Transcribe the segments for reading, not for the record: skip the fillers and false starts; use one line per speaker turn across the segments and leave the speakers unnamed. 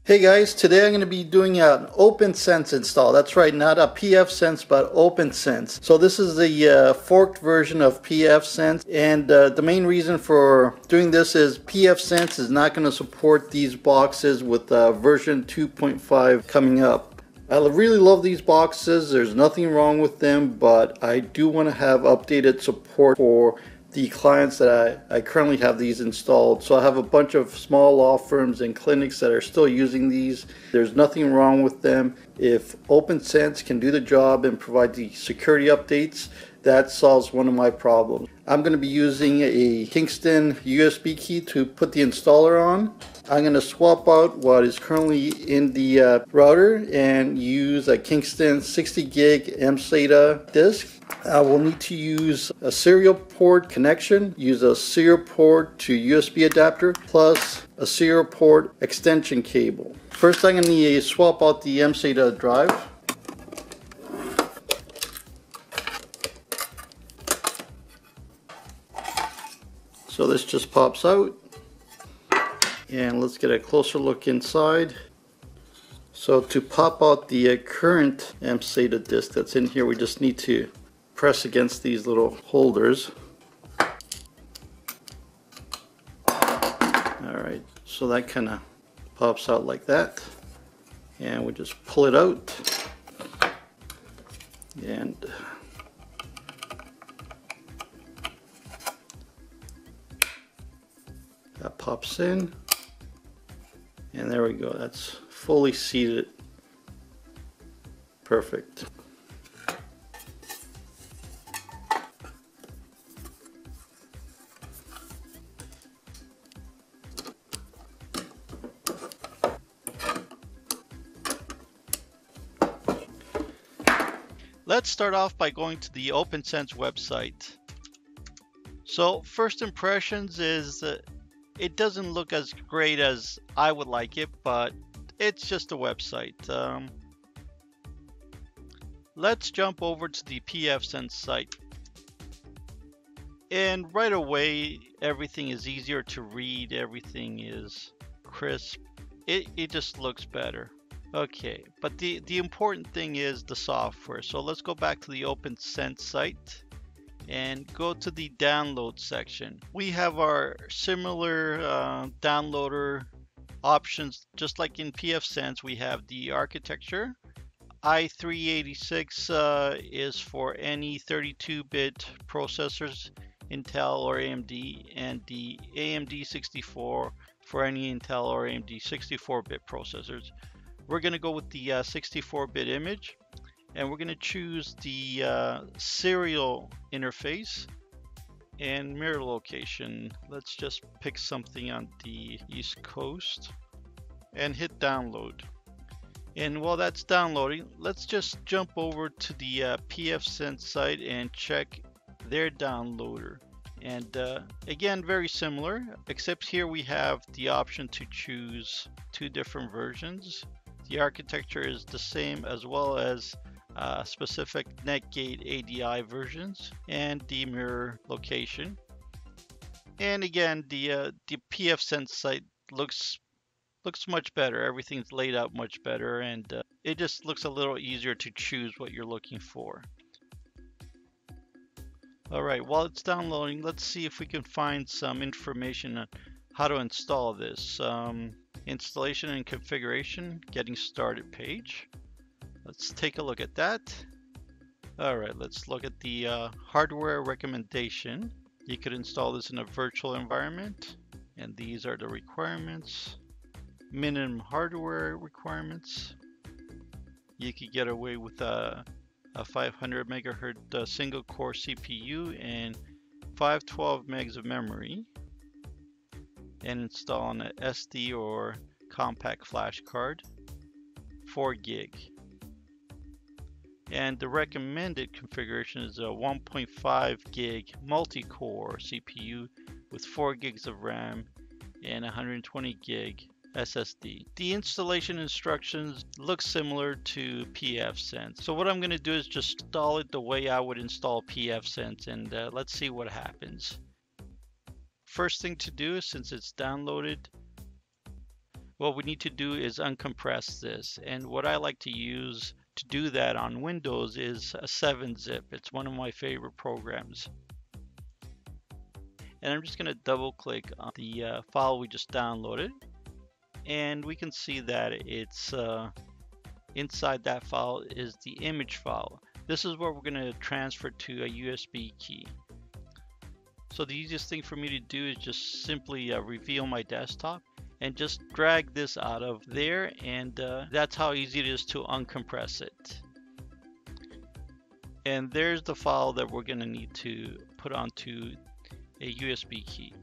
Hey guys, today I'm going to be doing an opnsense install. That's right, not a pfsense but opnsense. So this is the forked version of pfsense, and the main reason for doing this is pfsense is not going to support these boxes with version 2.5 coming up. I really love these boxes, there's nothing wrong with them, but I do want to have updated support for the clients that I currently have these installed. So I have a bunch of small law firms and clinics that are still using these. There's nothing wrong with them. If opnsense can do the job and provide the security updates, that solves one of my problems. I'm going to be using a Kingston USB key to put the installer on. I'm going to swap out what is currently in the router and use a Kingston 60 gig mSATA disk. We'll need to use a serial port connection, use a serial port to USB adapter, plus a serial port extension cable. First I'm going to need to swap out the mSATA drive. So this just pops out, and let's get a closer look inside. So to pop out the current mSATA disk that's in here, we just need to press against these little holders. Alright, so that kind of pops out like that, and we just pull it out, and that pops in, and there we go, that's fully seated. Perfect.
Let's start off by going to the opnsense website. So first impressions is it doesn't look as great as I would like it, but it's just a website. Let's jump over to the pfsense site. And right away, everything is easier to read, everything is crisp. It just looks better. Okay, but the important thing is the software. So let's go back to the opnsense site and go to the download section. We have our similar downloader options, just like in pfsense. We have the architecture. i386 is for any 32-bit processors, Intel or AMD, and the AMD 64 for any Intel or AMD 64-bit processors. We're going to go with the 64-bit image, and we're going to choose the serial interface and mirror location. Let's just pick something on the East Coast and hit download. And while that's downloading, let's just jump over to the pfsense site and check their downloader. And again, very similar, except here we have the option to choose two different versions. The architecture is the same, as well as specific Netgate ADI versions and the mirror location. And again, the pfsense site looks much better. Everything's laid out much better, and it just looks a little easier to choose what you're looking for. Alright, while it's downloading, let's see if we can find some information on how to install this. Installation and configuration, getting started page. Let's take a look at that. Alright, let's look at the hardware recommendation. You could install this in a virtual environment, and these are the requirements. Minimum hardware requirements. You could get away with a 500 megahertz single core CPU and 512 megs of memory, and install an SD or compact flash card, 4 gig. And the recommended configuration is a 1.5 gig multi-core CPU with 4 gigs of RAM and 120 gig SSD. The installation instructions look similar to pfsense. So what I'm going to do is just install it the way I would install pfsense, and let's see what happens. First thing to do, since it's downloaded, what we need to do is uncompress this. And what I like to use to do that on Windows is a 7-zip. It's one of my favorite programs. And I'm just going to double click on the file we just downloaded. And we can see that it's inside that file is the image file. This is what we're going to transfer to a USB key. So the easiest thing for me to do is just simply reveal my desktop and just drag this out of there, and that's how easy it is to uncompress it. And there's the file that we're going to need to put onto a USB key.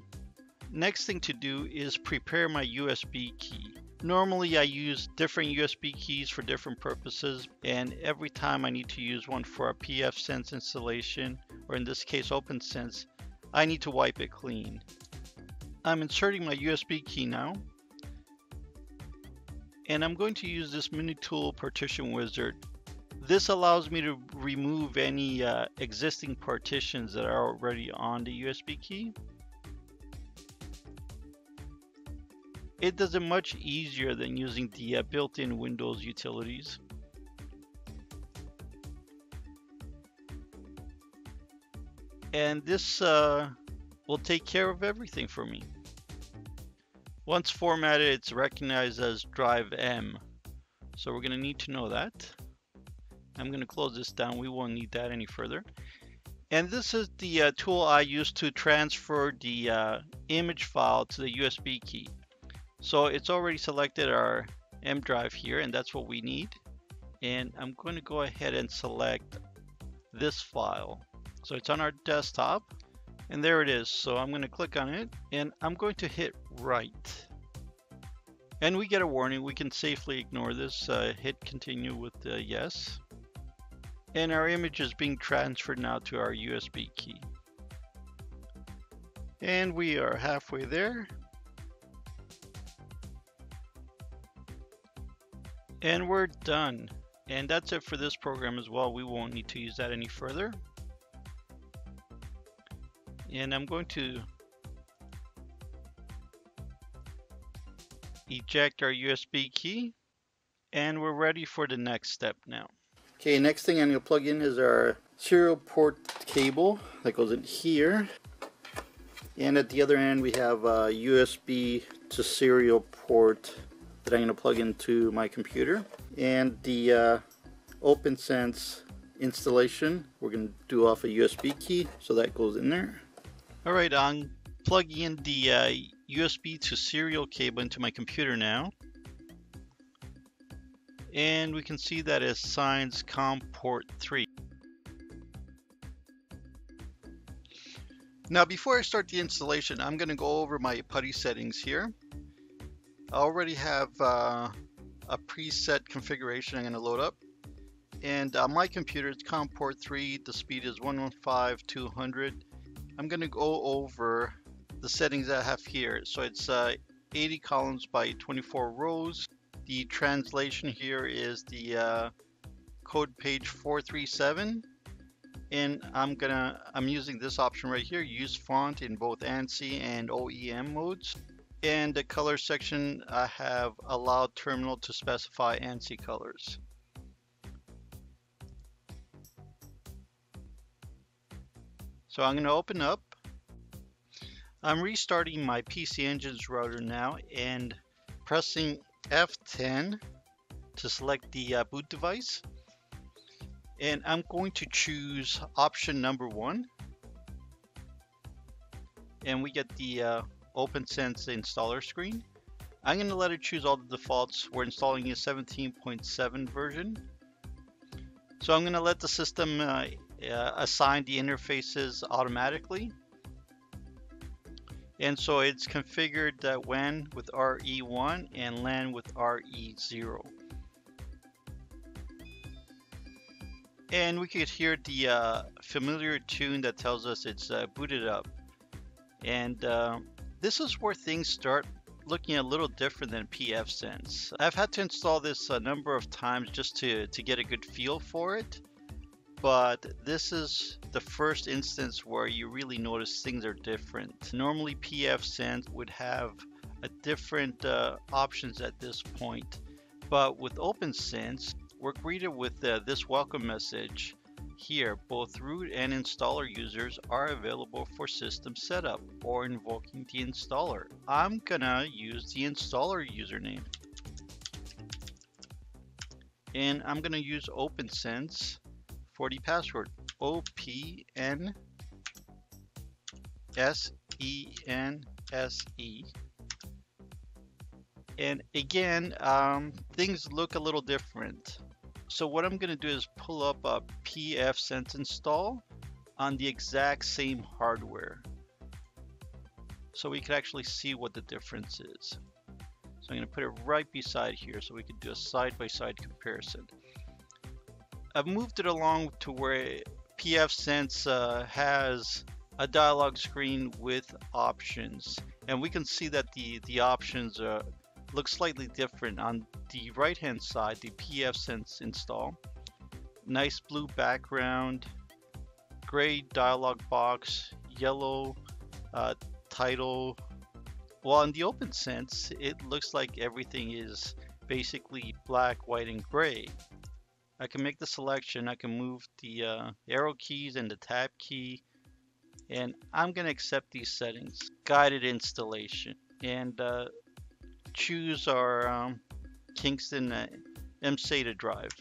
Next thing to do is prepare my USB key. Normally I use different USB keys for different purposes, and every time I need to use one for a pfsense installation, or in this case opnsense, I need to wipe it clean. I'm inserting my USB key now, and I'm going to use this mini tool partition wizard. This allows me to remove any existing partitions that are already on the USB key. It does it much easier than using the built-in Windows utilities. And this will take care of everything for me. Once formatted, it's recognized as drive M. So we're going to need to know that. I'm going to close this down. We won't need that any further. And this is the tool I use to transfer the image file to the USB key. So it's already selected our M drive here, and that's what we need. And I'm going to go ahead and select this file. So it's on our desktop, and there it is. So I'm going to click on it, and I'm going to hit write. And we get a warning. We can safely ignore this. Hit continue with yes. And our image is being transferred now to our USB key. And we are halfway there. And we're done. And that's it for this program as well. We won't need to use that any further. And I'm going to eject our USB key, and we're ready for the next step now.
Okay, next thing I'm going to plug in is our serial port cable that goes in here. And at the other end we have a USB to serial port that I'm going to plug into my computer. And the opnsense installation we're going to do off a USB key, so that goes in there.
Alright, I'm plugging in the USB to serial cable into my computer now. And we can see that it assigns COM port 3. Now before I start the installation, I'm going to go over my PuTTY settings here. I already have a preset configuration I'm going to load up. And on my computer it's COM port 3, the speed is 115/200. I'm going to go over the settings I have here. So it's 80 columns by 24 rows. The translation here is the code page 437, and I'm using this option right here, use font in both ANSI and OEM modes. And the color section, I have allowed terminal to specify ANSI colors. So I'm going to open up. I'm restarting my PC Engines router now and pressing F10 to select the boot device. And I'm going to choose option number 1. And we get the opnsense installer screen. I'm going to let it choose all the defaults. We're installing a 17.7 version. So I'm going to let the system assign the interfaces automatically. And so it's configured that WAN with RE1 and LAN with RE0. And we could hear the familiar tune that tells us it's booted up. And this is where things start looking a little different than pfsense. I've had to install this a number of times just to get a good feel for it. But this is the first instance where you really notice things are different. Normally pfsense would have different options at this point. But with opnsense, we're greeted with this welcome message here. Both root and installer users are available for system setup or invoking the installer. I'm gonna use the installer username. And I'm gonna use opnsense for the password. opnsense. And again, things look a little different. So what I'm going to do is pull up a pfsense install on the exact same hardware, so we can actually see what the difference is. So I'm going to put it right beside here so we can do a side-by-side comparison. I've moved it along to where pfsense has a dialog screen with options, and we can see that the options look slightly different. On the right hand side, the pfsense install, nice blue background, gray dialog box, yellow title. Well, in the opnsense, it looks like everything is basically black, white, and gray. I can make the selection, I can move the arrow keys and the tab key, and I'm going to accept these settings. Guided installation, and choose our Kingston mSATA drive.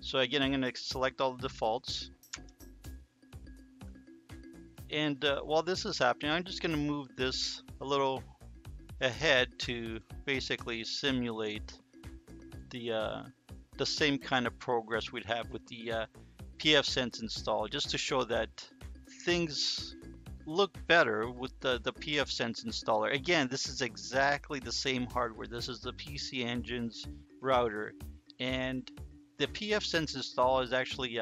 So again, I'm going to select all the defaults. And while this is happening, I'm just going to move this a little ahead to basically simulate the same kind of progress we'd have with the pfsense install, just to show that things look better with the pfsense installer. Again, this is exactly the same hardware. This is the PC Engine's router, and the pfsense installer is actually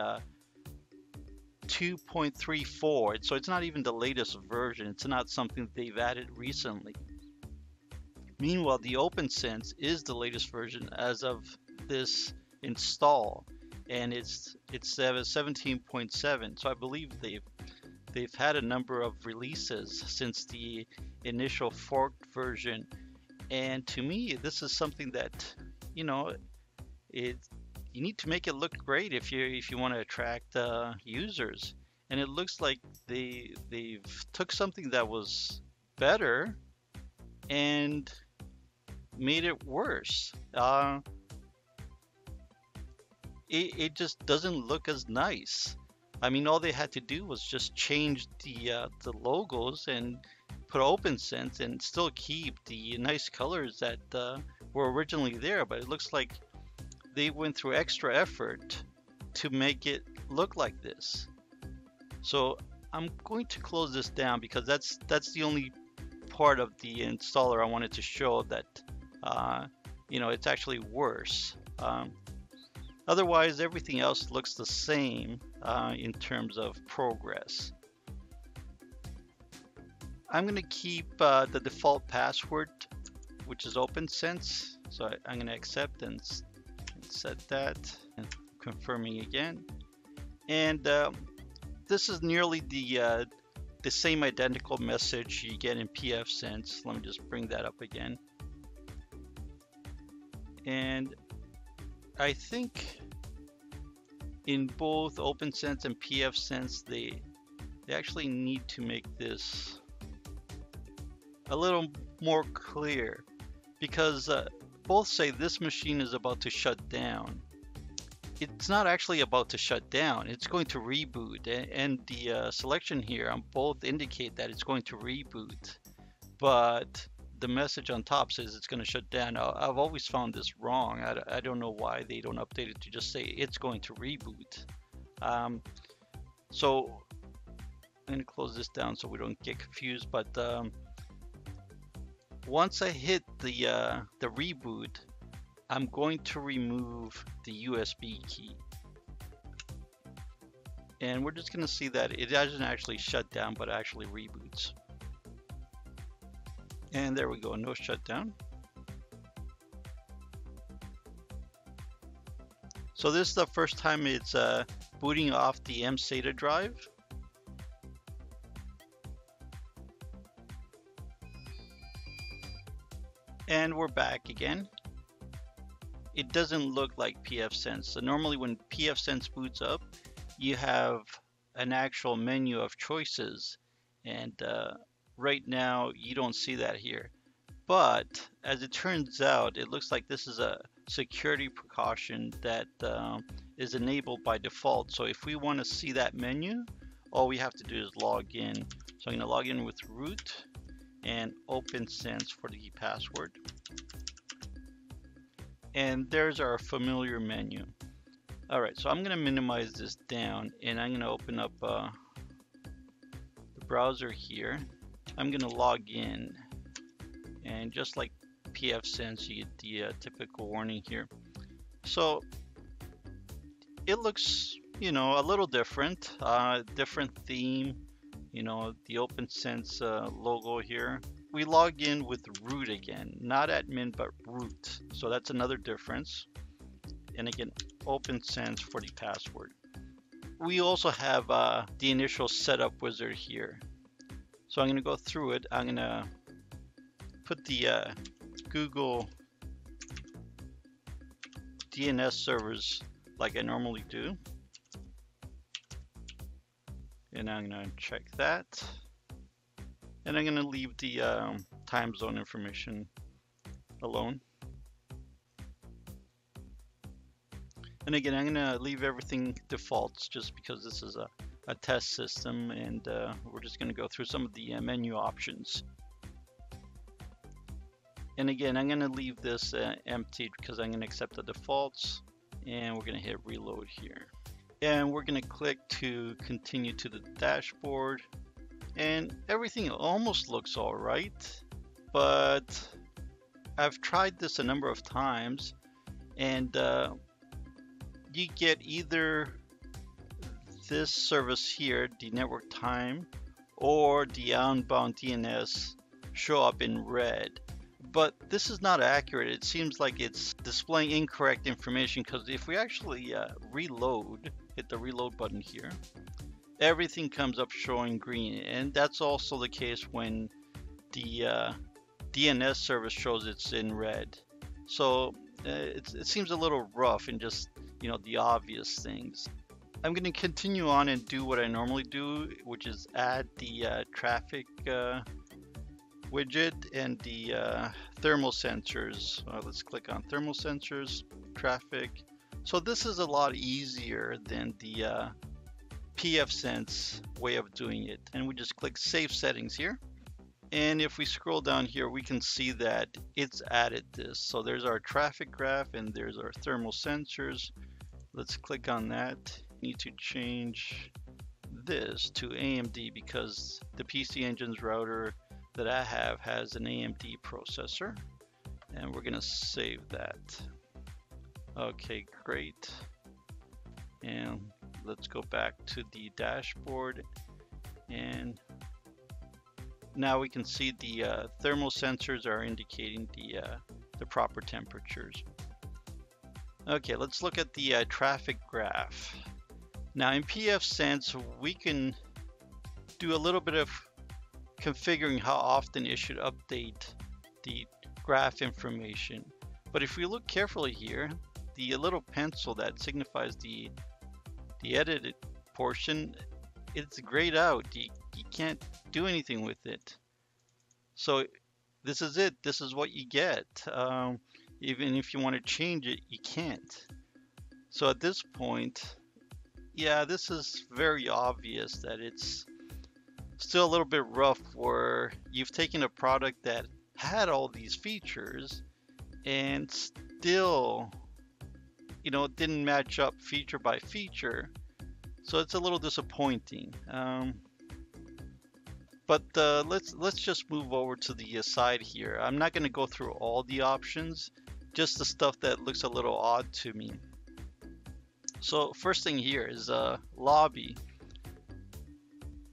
2.34, so it's not even the latest version. It's not something they've added recently. Meanwhile, the opnsense is the latest version as of this install, and it's 17.7. So I believe they've had a number of releases since the initial forked version, and to me, this is something that, you know, you need to make it look great if you want to attract users. And it looks like they've took something that was better and made it worse. It just doesn't look as nice. I mean, all they had to do was just change the logos and put opnsense and still keep the nice colors that were originally there. But it looks like they went through extra effort to make it look like this. So I'm going to close this down because that's the only part of the installer I wanted to show that you know, it's actually worse. Otherwise, everything else looks the same in terms of progress. I'm going to keep the default password, which is opnsense. So I'm going to accept and set that, and confirming again. And this is nearly the same identical message you get in pfsense. Let me just bring that up again. And I think in both opnsense and pfsense, they actually need to make this a little more clear, because both say this machine is about to shut down. It's not actually about to shut down, it's going to reboot, and the selection here on both indicate that it's going to reboot, but the message on top says it's going to shut down. I've always found this wrong. I don't know why they don't update it to just say it's going to reboot. So I'm going to close this down so we don't get confused, but once I hit the reboot, I'm going to remove the USB key. And we're just going to see that it doesn't actually shut down, but actually reboots. And there we go, no shutdown. So this is the first time it's booting off the mSATA drive. And we're back again. It doesn't look like pfSense. So normally when pfSense boots up, you have an actual menu of choices, and right now you don't see that here. But as it turns out, it looks like this is a security precaution that is enabled by default. So if we want to see that menu, all we have to do is log in. So I'm going to log in with root and opnsense for the password. And there's our familiar menu. All right, so I'm going to minimize this down, and I'm going to open up the browser here. I'm going to log in, and just like pfSense, you get the typical warning here. So it looks, you know, a little different, different theme, you know, the opnsense logo here. We log in with root again, not admin, but root. So that's another difference. And again, opnsense for the password. We also have the initial setup wizard here. So I'm going to go through it. I'm going to put the Google DNS servers like I normally do. And I'm going to check that. And I'm going to leave the time zone information alone. And again, I'm going to leave everything defaults just because this is a test system, and we're just going to go through some of the menu options. And again, I'm going to leave this empty because I'm going to accept the defaults, and we're going to hit reload here. And we're going to click to continue to the dashboard. And everything almost looks all right, but I've tried this a number of times, and you get either this service here, the network time, or the outbound DNS show up in red. But this is not accurate. It seems like it's displaying incorrect information, because if we actually reload, hit the reload button here, everything comes up showing green. And that's also the case when the DNS service shows it's in red. So it seems a little rough in just, you know, the obvious things. I'm going to continue on and do what I normally do, which is add the traffic widget and the thermal sensors. Let's click on thermal sensors, traffic. So this is a lot easier than the pfSense way of doing it. And we just click Save Settings here. And if we scroll down here, we can see that it's added this. So there's our traffic graph and there's our thermal sensors. Let's click on that. Need to change this to AMD because the PC Engine's router that I have has an AMD processor. And we're gonna save that. Okay, great. And let's go back to the dashboard, and now we can see the thermal sensors are indicating the proper temperatures. Okay, let's look at the traffic graph. Now in pfSense, we can do a little bit of configuring how often it should update the graph information. But if we look carefully here, the little pencil that signifies the edited portion, it's grayed out. You can't do anything with it. So this is it. This is what you get. Even if you want to change it, you can't. So at this point, yeah, this is very obvious that it's still a little bit rough, where you've taken a product that had all these features and still, you know, it didn't match up feature by feature. So it's a little disappointing. But let's just move over to the side here. I'm not going to go through all the options, just the stuff that looks a little odd to me. So first thing here is lobby.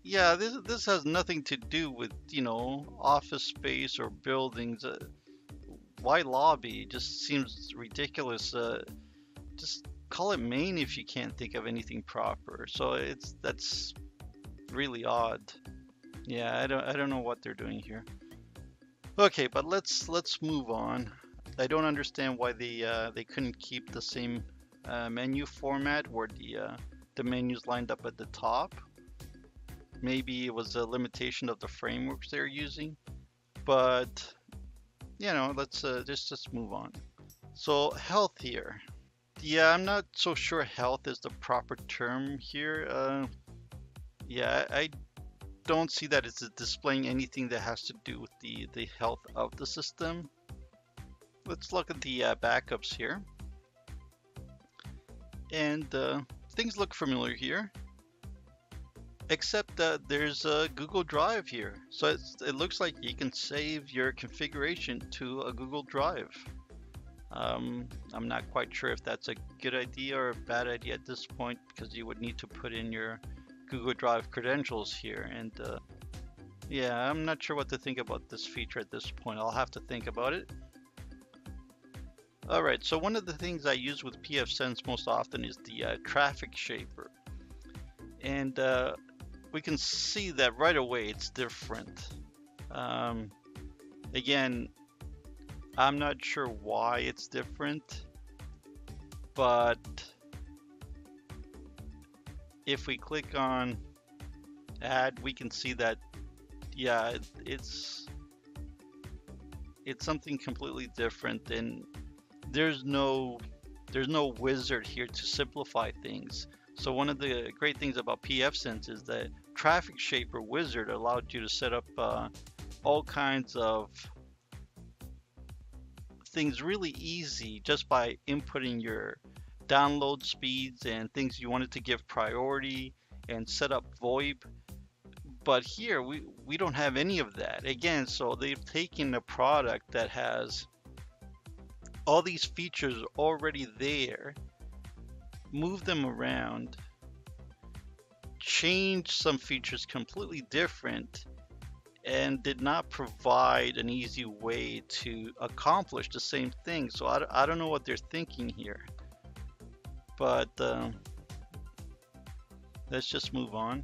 Yeah, this has nothing to do with, you know, office space or buildings. Why lobby? It just seems ridiculous. Just call it main if you can't think of anything proper. So that's really odd. Yeah, I don't know what they're doing here. Okay, but let's move on. I don't understand why they couldn't keep the same menu format where the menus lined up at the top. Maybe it was a limitation of the frameworks they're using, but you know, let's just move on. So health here. Yeah, I'm not so sure health is the proper term here. Yeah, I don't see that it's displaying anything that has to do with the health of the system. Let's look at the backups here. And things look familiar here, except that there's a Google Drive here. So it looks like you can save your configuration to a Google Drive. I'm not quite sure if that's a good idea or a bad idea at this point, because you would need to put in your Google Drive credentials here. And yeah, I'm not sure what to think about this feature at this point. I'll have to think about it. Alright, so one of the things I use with pfSense most often is the traffic shaper. And we can see that right away it's different. Again, I'm not sure why it's different, but if we click on add, we can see that, yeah, it's something completely different, and there's no wizard here to simplify things. So one of the great things about pfSense is that traffic shaper wizard allowed you to set up all kinds of things really easy just by inputting your download speeds and things you wanted to give priority and set up VoIP. But here we don't have any of that. Again, so they've taken a product that has all these features already there, move them around, change some features completely different, and did not provide an easy way to accomplish the same thing. So I don't know what they're thinking here, but let's just move on.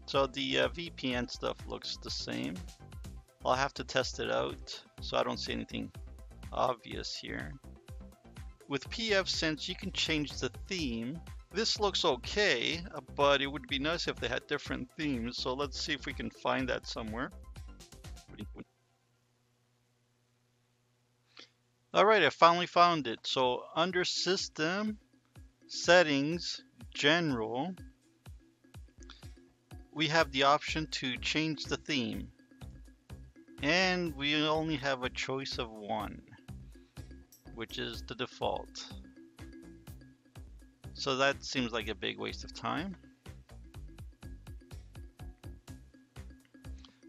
So the VPN stuff looks the same. I'll have to test it out, so I don't see anything obvious here. With pfSense, you can change the theme. This looks okay, but it would be nice if they had different themes, so let's see if we can find that somewhere. Alright, I finally found it. So under System, Settings, General, we have the option to change the theme. And we only have a choice of one, which is the default. So that seems like a big waste of time.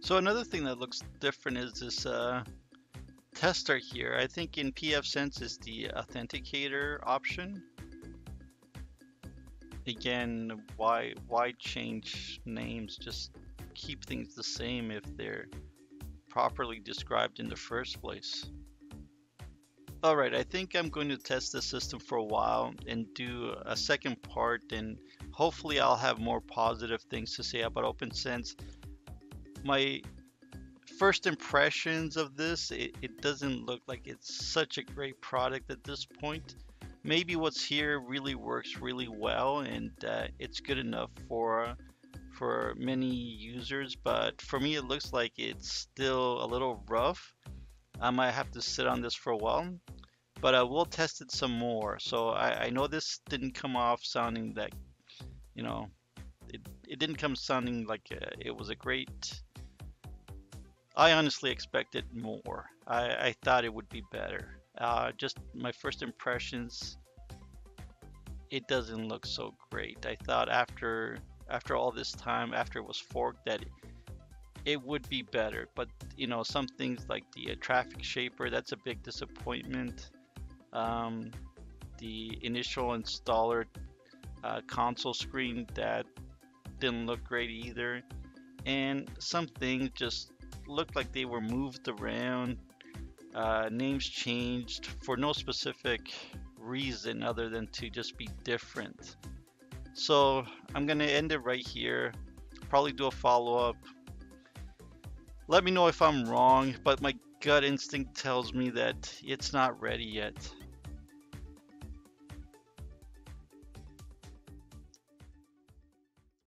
So another thing that looks different is this tester here. I think in pfSense is the authenticator option. Again, why change names? Just keep things the same if they're properly described in the first place. Alright, I think I'm going to test the system for a while and do a second part, and hopefully I'll have more positive things to say about opnsense. My first impressions of this, it doesn't look like it's such a great product at this point. Maybe what's here really works really well, and it's good enough for many users, but for me it looks like it's still a little rough. I might have to sit on this for a while, but I will test it some more. So I know this didn't come off sounding that, you know, it didn't come sounding like it was a great. I honestly expected more. I thought it would be better. Just my first impressions, it doesn't look so great. I thought after all this time, after it was forked, that it would be better. But you know, some things like the traffic shaper, that's a big disappointment. The initial installer console screen, that didn't look great either. And some things just looked like they were moved around, names changed for no specific reason other than to just be different. So I'm gonna end it right here, probably do a follow-up. Let me know if I'm wrong, but my gut instinct tells me that it's not ready yet.